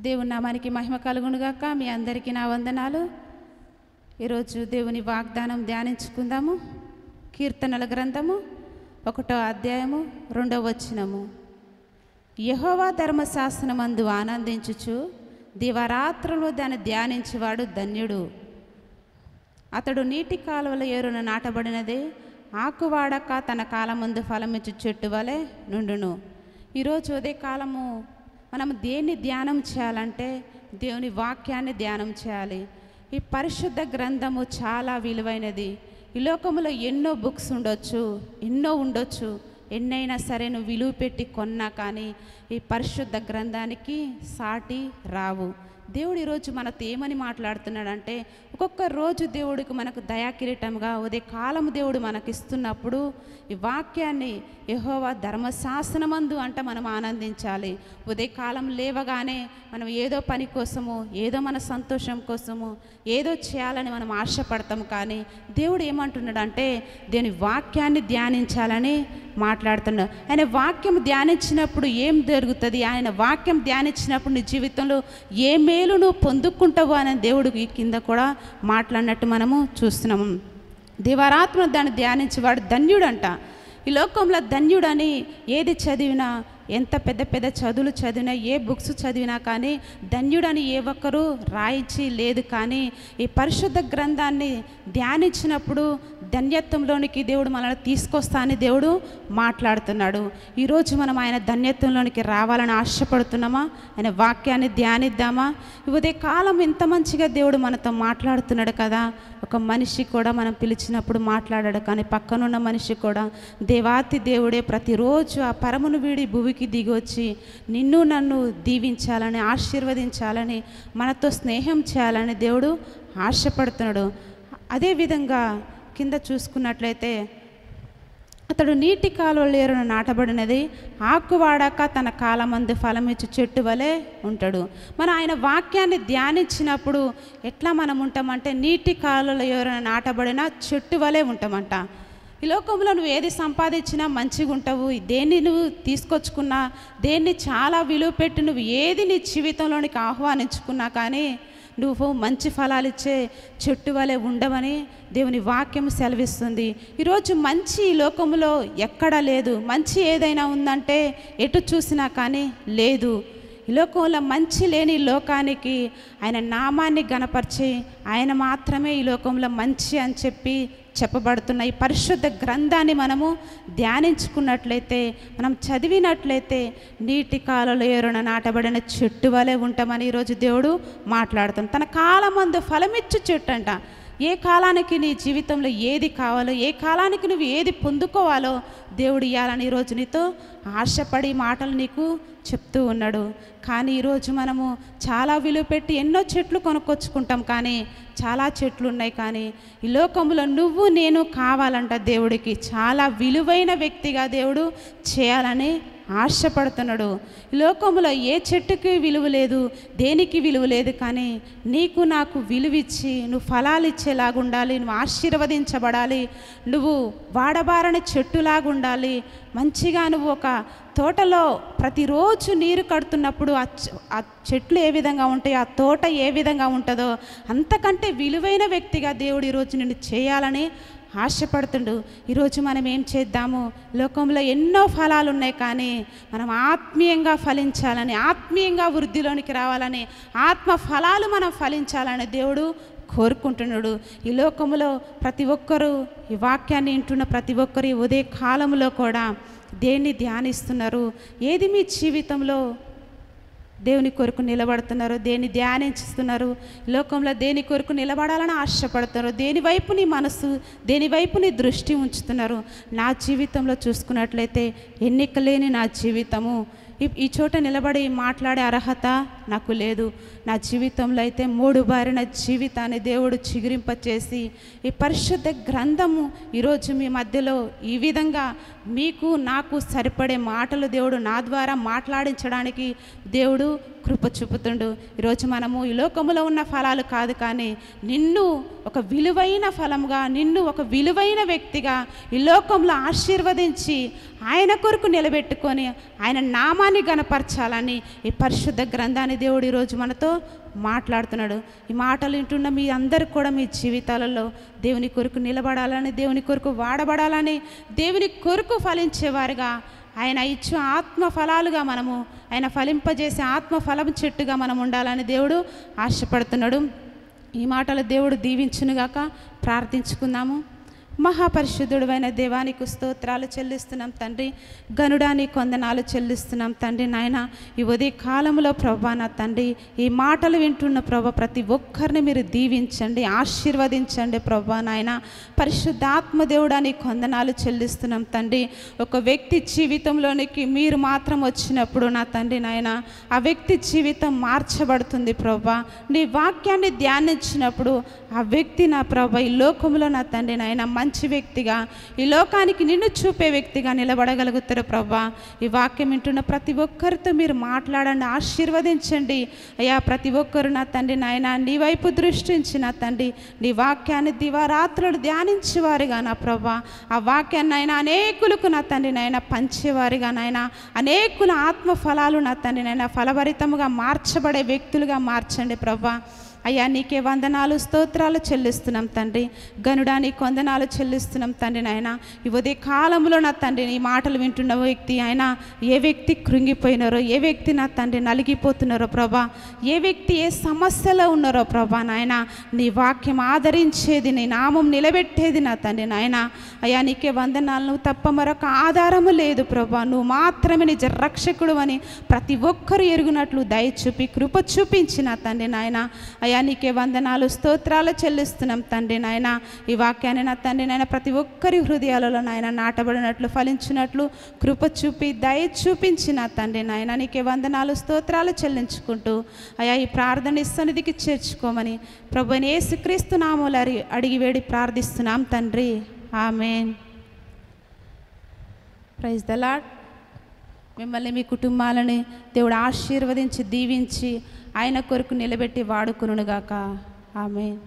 దేవుని నామానికి మహిమ కలుగునుగాక. మీ అందరికీ నా వందనాలు. ఈరోజు దేవుని వాగ్దానం ధ్యానించుకుందాము. కీర్తనల గ్రంథము 1వ అధ్యాయము 2వ వచనము. యెహోవా ధర్మశాస్త్రమందు ఆనందించుచు దివారాత్రులు దాన్ని ధ్యానించేవాడు ధన్యుడు. అతడు నీటి కాలువల ఏరున నాటబడినదే ఆకువాడక తన కాలమందు ఫలమిచ్చు చెట్టు వలె నుండును. ఈరోజు ఉదయకాలము మనం దేన్ని ధ్యానం చేయాలంటే దేవుని వాక్యాన్ని ధ్యానం చేయాలి. ఈ పరిశుద్ధ గ్రంథము చాలా విలువైనది. ఈ లోకంలో ఎన్నో బుక్స్ ఉండొచ్చు, ఎన్నైనా సరే నువ్వు విలువ పెట్టి కొన్నా కానీ ఈ పరిశుద్ధ గ్రంథానికి సాటి రావు. దేవుడు ఈరోజు మనతో ఏమని మాట్లాడుతున్నాడంటే, ఒక్కొక్క రోజు దేవుడికి మనకు దయాకిరీటంగా ఉదయకాలం దేవుడు మనకి ఇస్తున్నప్పుడు ఈ వాక్యాన్ని యెహోవా ధర్మశాస్త్రమందు అంటే మనం ఆనందించాలి. ఉదయకాలం లేవగానే మనం ఏదో పని కోసము, ఏదో మన సంతోషం కోసము ఏదో చేయాలని మనం ఆశపడతాం. కానీ దేవుడు ఏమంటున్నాడంటే దేని వాక్యాన్ని ధ్యానించాలని మాట్లాడుతున్నాడు. ఆయన వాక్యం ధ్యానించినప్పుడు ఏం జరుగుతుంది, ఆయన వాక్యం ధ్యానించినప్పుడు నీ జీవితంలో ఏ మేలు నువ్వు పొందుకుంటావు అని దేవుడు ఈ కింద కూడా మాట్లాడినట్టు మనము చూస్తున్నాము. దివారాత్మ దాన్ని ధ్యానించేవాడు ధన్యుడంట. ఈ లోకంలో ధన్యుడని ఏది చదివినా, ఎంత పెద్ద పెద్ద చదువులు చదివినా, ఏ బుక్స్ చదివినా కానీ ధన్యుడని ఏ ఒక్కరూ రాయించి లేదు. కానీ ఈ పరిశుద్ధ గ్రంథాన్ని ధ్యానించినప్పుడు ధన్యత్వంలోనికి దేవుడు మనల్ని తీసుకొస్తా అని దేవుడు మాట్లాడుతున్నాడు. ఈరోజు మనం ఆయన ధన్యత్వంలోనికి రావాలని ఆశపడుతున్నామా? ఆయన వాక్యాన్ని ధ్యానిద్దామా? ఉదయకాలం ఇంత మంచిగా దేవుడు మనతో మాట్లాడుతున్నాడు కదా. ఒక మనిషి కూడా మనం పిలిచినప్పుడు మాట్లాడాడు, కానీ పక్కనున్న మనిషి కూడా దేవాతి దేవుడే ప్రతిరోజు ఆ పరమును వీడి భూమికి దిగొచ్చి నిన్ను నన్ను దీవించాలని, ఆశీర్వదించాలని, మనతో స్నేహం చేయాలని దేవుడు ఆశపడుతున్నాడు. అదేవిధంగా కింద చూసుకున్నట్లయితే అతడు నీటి కాలువల ఏరున నాటబడినది ఆకువాడక తన కాలమందు ఫలమిచ్చు చెట్టు వలె ఉంటాడు. మనం ఆయన వాక్యాన్ని ధ్యానించినప్పుడు ఎట్లా మనం ఉంటామంటే నీటి కాలువల ఏరున నాటబడిన చెట్టు వలె ఉంటామంట. ఈ లోకంలో నువ్వు ఏది సంపాదించినా మంచిగా ఉంటావు. దేన్ని నువ్వు తీసుకొచ్చుకున్నా, దేన్ని చాలా విలువ పెట్టి నువ్వు ఏది నీ జీవితంలోనికి ఆహ్వానించుకున్నా కానీ నువ్వు మంచి ఫలాలు ఇచ్చే చెట్టు వలె ఉండవని దేవుని వాక్యం సెలవిస్తుంది. ఈరోజు మంచి ఈ లోకంలో ఎక్కడా లేదు. మంచి ఏదైనా ఉందంటే ఎటు చూసినా కానీ లేదు. ఈ లోకంలో మంచి లేని లోకానికి ఆయన నామాన్ని గణపరిచి ఆయన మాత్రమే ఈ లోకంలో మంచి అని చెప్పి చెప్పబడుతున్న ఈ పరిశుద్ధ గ్రంథాన్ని మనము ధ్యానించుకున్నట్లయితే, మనం చదివినట్లయితే నీటి కాలువల ఏరున నాటబడిన చెట్టు వలె ఉంటామని ఈరోజు దేవుడు మాట్లాడుతాం. తన కాలమందు ఫలమిచ్చు చెట్టు అంట. ఏ కాలానికి నీ జీవితంలో ఏది కావాలో, ఏ కాలానికి నువ్వు ఏది పొందుకోవాలో దేవుడు ఇవ్వాలని ఈరోజు నీతో ఆశపడి మాటలు నీకు చెప్తూ ఉన్నాడు. కానీ ఈరోజు మనము చాలా విలువ పెట్టి ఎన్నో చెట్లు కొనుక్కొచ్చుకుంటాం, కానీ చాలా చెట్లు ఉన్నాయి. కానీ ఈ లోకంలో నువ్వు నేను కావాలంట దేవుడికి. చాలా విలువైన వ్యక్తిగా దేవుడు చేయాలని ఆశపడుతున్నాడు. ఈ లోకంలో ఏ చెట్టుకి విలువ లేదు, దేనికి విలువ లేదు. కానీ నీకు నాకు విలువిచ్చి నువ్వు ఫలాలు ఇచ్చేలాగా ఉండాలి, నువ్వు ఆశీర్వదించబడాలి, నువ్వు వాడబారని చెట్టులాగా ఉండాలి. మంచిగా నువ్వు ఒక తోటలో ప్రతిరోజు నీరు కడుతున్నప్పుడు ఆ చెట్లు ఏ విధంగా ఉంటాయో, ఆ తోట ఏ విధంగా ఉంటుందో అంతకంటే విలువైన వ్యక్తిగా దేవుడు ఈరోజు నిన్ను చేయాలని ఆశపడుతుండు. ఈరోజు మనం ఏం చేద్దాము? లోకంలో ఎన్నో ఫలాలు ఉన్నాయి, కానీ మనం ఆత్మీయంగా ఫలించాలని, ఆత్మీయంగా వృద్ధిలోనికి రావాలని, ఆత్మ ఫలాలు మనం ఫలించాలని దేవుడు కోరుకుంటున్నాడు. ఈ లోకంలో ప్రతి ఒక్కరూ ఈ వాక్యాన్ని వింటున్న ప్రతి ఒక్కరు ఈ ఉదయ కాలంలో కూడా దేన్ని ధ్యానిస్తున్నారు? ఏది మీ జీవితంలో దేవుని కొరకు నిలబడుతున్నారు? దేన్ని ధ్యానిస్తున్నారు? లోకంలో దేని కొరకు నిలబడాలని ఆశపడుతున్నారు? దేని వైపు నీ మనసు, దేని వైపు నీ దృష్టి ఉంచుతున్నారు? నా జీవితంలో చూసుకున్నట్లయితే ఎన్నిక లేని నా జీవితము, ఈ చోట నిలబడి మాట్లాడే అర్హత నాకు లేదు. నా జీవితంలో అయితే మూడు బారిన జీవితాన్ని దేవుడు చిగురింపచేసి ఈ పరిశుద్ధ గ్రంథము ఈరోజు మీ మధ్యలో ఈ విధంగా మీకు నాకు సరిపడే మాటలు దేవుడు నా ద్వారా మాట్లాడించడానికి దేవుడు కృప చూపుతుండు. ఈరోజు మనము ఈ లోకములో ఉన్న ఫలాలు కాదు, కానీ నిన్ను ఒక విలువైన ఫలంగా, నిన్ను ఒక విలువైన వ్యక్తిగా ఈ లోకంలో ఆశీర్వదించి ఆయన కొరకు నిలబెట్టుకొని ఆయన నామాన్ని గణపరచాలని ఈ పరిశుద్ధ గ్రంథాన్ని వాక్యాన్ని దేవుడు ఈరోజు మనతో మాట్లాడుతున్నాడు. ఈ మాటలు వింటున్న మీ అందరికి కూడా మీ జీవితాలలో దేవుని కొరకు నిలబడాలని, దేవుని కొరకు వాడబడాలని, దేవుని కొరకు ఫలించేవారుగా, ఆయన ఇచ్చు ఆత్మ ఫలాలుగా మనము, ఆయన ఫలింపజేసే ఆత్మ ఫలం చెట్టుగా మనం ఉండాలని దేవుడు ఆశపడుతున్నాడు. ఈ మాటలు దేవుడు దీవించునుగాక. ప్రార్థించుకుందాము. మహాపరిశుద్ధుడైన దేవానికి స్తోత్రాలు చెల్లిస్తున్నాం తండ్రి. గనుడానికి వందనాలు చెల్లిస్తున్నాం తండ్రి. నాయన ఈ ఉదయ కాలంలో ప్రభా నా తండ్రి, ఈ మాటలు వింటున్న ప్రభా ప్రతి ఒక్కరిని మీరు దీవించండి, ఆశీర్వదించండి ప్రభా. నాయన పరిశుద్ధాత్మ దేవుడానికి వందనాలు చెల్లిస్తున్నాం తండ్రి. ఒక వ్యక్తి జీవితంలోనికి మీరు మాత్రం వచ్చినప్పుడు నా తండ్రి నాయన ఆ వ్యక్తి జీవితం మార్చబడుతుంది ప్రభా. నీ వాక్యాన్ని ధ్యానించినప్పుడు ఆ వ్యక్తి నా ప్రభా ఈ లోకంలో నా తండ్రి నాయన మంచి వ్యక్తిగా, ఈ లోకానికి నిన్ను చూపే వ్యక్తిగా నిలబడగలుగుతారు ప్రభా. ఈ వాక్యం వింటున్న ప్రతి ఒక్కరితో మీరు మాట్లాడండి, ఆశీర్వదించండి అయ్యా. ప్రతి ఒక్కరు నా తండ్రి నాయన నీ వైపు దృష్టించి నా తండ్రి నీ వాక్యాన్ని దివారాత్రులు ధ్యానించేవారుగా నా ప్రభా, ఆ వాక్యాన్ని అయినా అనేకులకు నా తండ్రి నాయన పంచేవారుగా నాయన, అనేకుల ఆత్మ ఫలాలు నా తండ్రి నాయన ఫలభరితముగా మార్చబడే వ్యక్తులుగా మార్చండి ప్రభా. అయ్యా నీకే వందనాలు స్తోత్రాలు చెల్లిస్తున్నాం తండ్రి. గనుడానికి వందనాలు చెల్లిస్తున్నాం తండ్రి నాయన. ఈ ఉదయ కాలంలో నా తండ్రి నీ మాటలు వింటున్న వ్యక్తి ఆయన ఏ వ్యక్తి కృంగిపోయినారో, ఏ వ్యక్తి నా తండ్రి నలిగిపోతున్నారో ప్రభా, ఏ వ్యక్తి ఏ సమస్యలో ఉన్నారో ప్రభా నాయన, నీ వాక్యం ఆదరించేది, నీ నామం నిలబెట్టేది నా తండ్రి నాయన. అయ్యా నీకే వందనాలు. నువ్వు తప్ప మరొక ఆధారము లేదు ప్రభా. నువ్వు మాత్రమే నిజ రక్షకుడు అని ప్రతి ఒక్కరు ఎరుగునట్లు దయ చూపి కృప చూపించిన తండ్రి నాయన. అయ్యా నీకే వందనాలు స్తోత్రాలు చెల్లిస్తున్నాం తండ్రి నాయన. ఈ వాక్యాన్ని నా తండ్రి నాయన ప్రతి ఒక్కరి హృదయాలలో నాయన నాటబడినట్లు ఫలించినట్లు కృప చూపి దయ చూపించిన తండ్రి నాయన. నీకే వందనాలు స్తోత్రాలు చెల్లించుకుంటూ అయ్యా ఈ ప్రార్థన సన్నిధికి చేర్చుకోమని ప్రభువైన యేసుక్రీస్తు నామములో అడిగి వేడి ప్రార్థిస్తున్నాం తండ్రి. ఆమేన్. Praise the lord. మిమ్మల్ని మీ కుటుంబాలని దేవుడు ఆశీర్వదించి దీవించి ఆయన కొరకు నిలబెట్టి వాడుకొనుగాక. ఆమేన్.